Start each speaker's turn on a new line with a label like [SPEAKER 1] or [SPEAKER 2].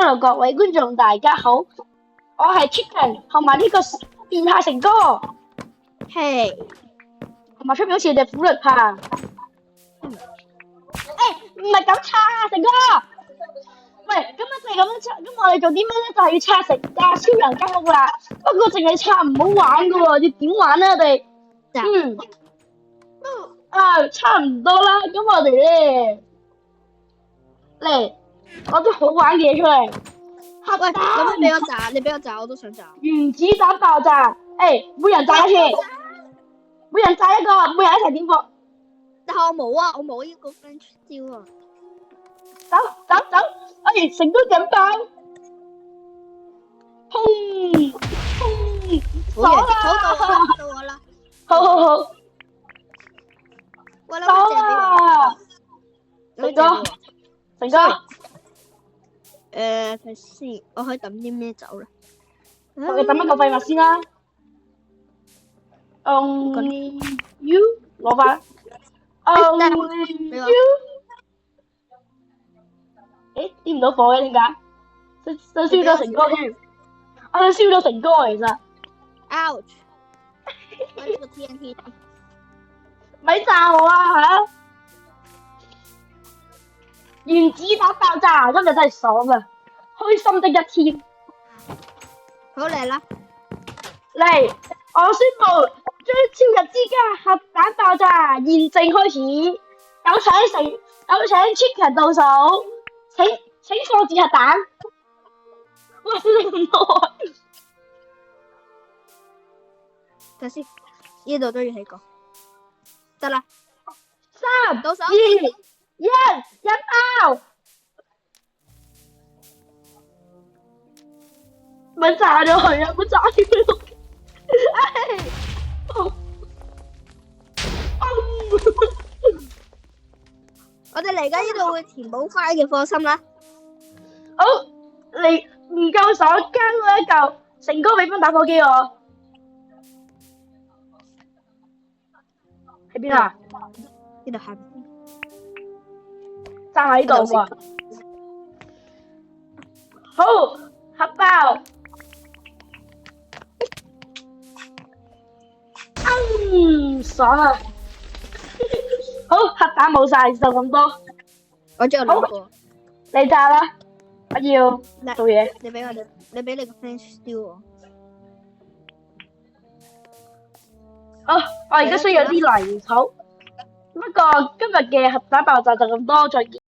[SPEAKER 1] Hello 各位觀眾，大家好，我係 Chicken，同埋呢個變態成哥，
[SPEAKER 2] 嘿，
[SPEAKER 1] 同埋出面好似隻苦力怕。唔係咁拆啊，成哥。喂，咁我哋咁樣拆，咁我哋做啲咩咧？就係要拆成架超人間屋啦。不過淨係拆唔好玩噶喎，要點玩咧？我哋差唔多啦。咁我哋咧嚟攞啲好玩嘅嘢出嚟。
[SPEAKER 2] 喂，咁你俾我炸，你俾我炸，我都想炸。
[SPEAKER 1] 原子彈爆炸，每人炸一次，每人炸一個，每人一齊點火。
[SPEAKER 2] 但係我冇啊，我冇呢個 French 招啊。
[SPEAKER 1] 走，成功引爆，砰，
[SPEAKER 2] 好嘢，到我啦。
[SPEAKER 1] 好，
[SPEAKER 2] 喂，
[SPEAKER 1] 走啊！成哥，
[SPEAKER 2] 睇先，我可以抌啲咩走咧？
[SPEAKER 1] 我哋抌一個廢物先啦。You 攞返。You。點唔到火嘅點解？想燒咗成哥添，我想燒咗成哥其實。
[SPEAKER 2] Ouch！ 我呢個 TNT。
[SPEAKER 1] 咪炸我啊嚇！原子彈爆炸，今日真係爽啊！開心的一天。
[SPEAKER 2] 好嚟啦！
[SPEAKER 1] 嚟，我宣布將超人之家核彈爆炸現正開始，有請 Chicken 倒數。請放置核彈。哇！笑咁多。
[SPEAKER 2] 睇先，呢度都要起個。得啦。
[SPEAKER 1] 3、
[SPEAKER 2] 倒數。
[SPEAKER 1] 2、1，引爆！咪炸咗佢啊！咪炸咗佢！
[SPEAKER 2] 我哋嚟緊呢度會填補翻嘅，放心啦。
[SPEAKER 1] 好，你唔夠手加多一嚿，成哥俾翻打火機我。喺邊啊？
[SPEAKER 2] 呢度下邊。
[SPEAKER 1] 站喺度喎。好，核爆。爽啊！好，核彈冇晒，就咁多。
[SPEAKER 2] 我仲有兩個。
[SPEAKER 1] 你炸啦！我要做嘢。
[SPEAKER 2] 你俾你個 French 雕我。
[SPEAKER 1] 好，我而家需要啲泥土。不過今日嘅核彈爆炸就咁多，再見。